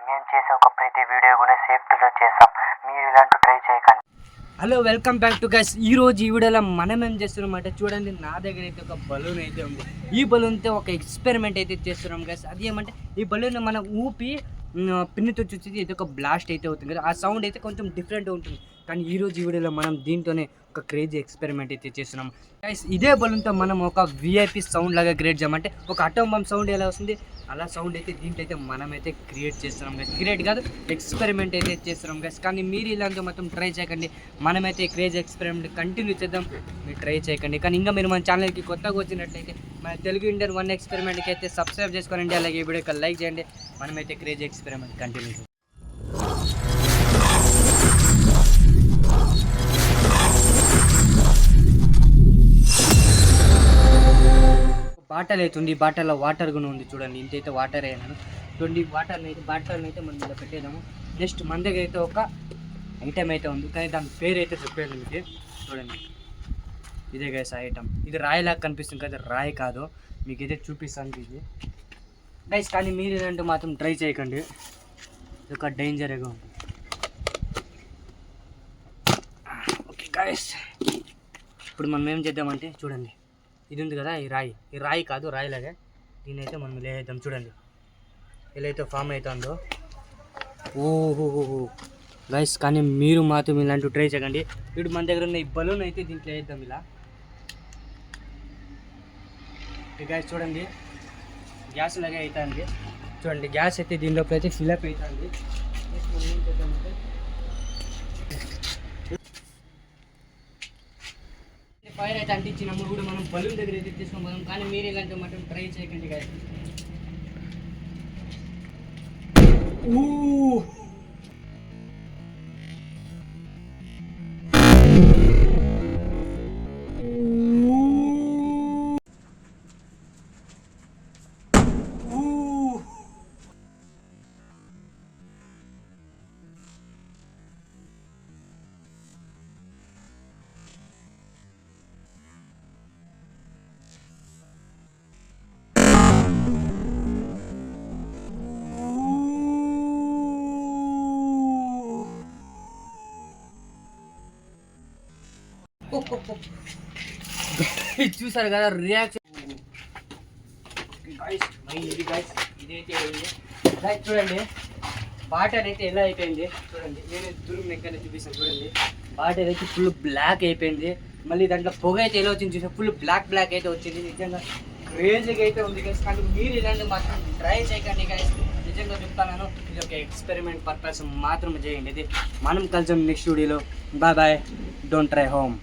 మేము చేసే ఒక ప్రతి వీడియో కూడా సేఫ్టీలో చేస్తాం. మీరు ఇలాంటి ట్రై చేయకండి. Hello, welcome back to guys. ఈరోజు ఈ వీడియోలో మనం ఏం చేస్తున్నామంటే చూడండి, నా దగ్గర అయితే ఒక బలూన్ అయితే ఉంది. ఈ బలూన్తో ఒక ఎక్స్పెరిమెంట్ అయితే చేస్తున్నాం గైస్. అది ఏమంటే ఈ బలూన్ మనం ఊపి పిన్నితో చూసి ఇది ఒక బ్లాస్ట్ అయితే అవుతుంది కదా. ఆ సౌండ్ అయితే కొంచెం డిఫరెంట్ ఉంటుంది. కానీ ఈరోజు ఈ వీడియోలో మనం దీంతోనే ఒక క్రేజీ ఎక్స్పెరిమెంట్ అయితే చేస్తున్నాం గైస్. ఇదే బలూన్తో మనం ఒక విఐపి సౌండ్ లాగా క్రియేట్ చేయమంటే ఒక అటోమ్ బాంబ్ సౌండ్ ఎలా వస్తుంది అలా సౌండ్ అయితే దీంట్లో అయితే మనమైతే క్రియేట్ చేస్తున్నాం గైస్. క్రియేట్ కాదు, ఎక్స్పెరిమెంట్ అయితే చేస్తున్నాం గైస్. కానీ మీరు ఇలాంటి మొత్తం ట్రై చేయకండి. మనమైతే క్రేజీ ఎక్స్పెరిమెంట్ కంటిన్యూ చేద్దాం, మీరు ట్రై చేయకండి. కానీ ఇంకా మీరు మన ఛానల్కి కొత్తగా వచ్చినట్లయితే మన తెలుగు ఇండియన్ వన్ ఎక్స్పెరిమెంట్కి అయితే సబ్స్క్రైబ్ చేసుకోండి. అలాగే ఈ వీడియోకి లైక్ చేయండి. మనమైతే క్రేజీ ఎక్స్పెరిమెంట్ కంటిన్యూ చేద్దాం. బాటల్ అయితే ఉంది, బాటల్లో వాటర్ కూడా ఉంది. చూడండి, ఇంతైతే వాటర్ అయినాను. చూడండి, బాటల్ని అయితే మనం ఇలా పెట్టేద్దాము. నెక్స్ట్ మన దగ్గర అయితే ఒక ఐటమ్ అయితే ఉంది, కానీ దాని పేరు అయితే చెప్పేది మీకు. చూడండి, ఇదే గైస్ ఐటమ్. ఇది రాయిలాగా కనిపిస్తుంది కదా, రాయి కాదు. మీకు అయితే చూపిస్తాను ఇది గైస్. కానీ మీరు ఇలాంటి మాత్రం ట్రై చేయకండి, ఇది ఒక డేంజర్గా ఉంటుంది. ఓకే గైస్, ఇప్పుడు మనం ఏం చేద్దామంటే చూడండి, ఇది ఉంది కదా, ఈ రాయి కాదు, రాయిలాగే దీని అయితే మనం ఇలా వేద్దాం. చూడండి, ఇలా అయితే ఫామ్ అవుతుందో. ఓహో గైస్, కానీ మీరు మాత్రం ఇలాంటివి ట్రై చేయకండి. ఇప్పుడు మన దగ్గర ఉన్న ఈ బలూన్ అయితే దీంట్లో వేద్దాం ఇలా. గైస్ చూడండి, గ్యాస్ లాగే అవుతుంది. చూడండి, గ్యాస్ అయితే దీనిలోకి అయితే ఫిల్అప్ అవుతుంది. మనం ఏం చేద్దామంటే ఫైర్ అయితే అంటించినప్పుడు కూడా మనం బలూన్ దగ్గర అయితే తీసుకొని, కానీ మీరు ఇలాంటి మాత్రం ట్రై చేయకండి గాయస్. చూసారు కదా రియాక్షన్. ఇదైతే చూడండి, బాటర్ అయితే ఎలా అయిపోయింది చూడండి. నేను దూరం ఎక్కడ చూపిస్తాను. చూడండి, బాటర్ అయితే ఫుల్ బ్లాక్ అయిపోయింది. మళ్ళీ దాంట్లో పొగ అయితే ఎలా వచ్చింది చూసాను, ఫుల్ బ్లాక్ అయితే వచ్చింది. నిజంగా క్రేజీగా అయితే ఉంది గైస్. కానీ మీరు ఇలాంటి మాత్రం ట్రై చేయకండి గైస్, నిజంగా చెప్తాను. ఇది ఒక ఎక్స్పెరిమెంట్ పర్పస్ మాత్రం చేయండి. ఇది మనం కలిసాం నెక్స్ట్ వీడియోలో. Bye bye, don't try home.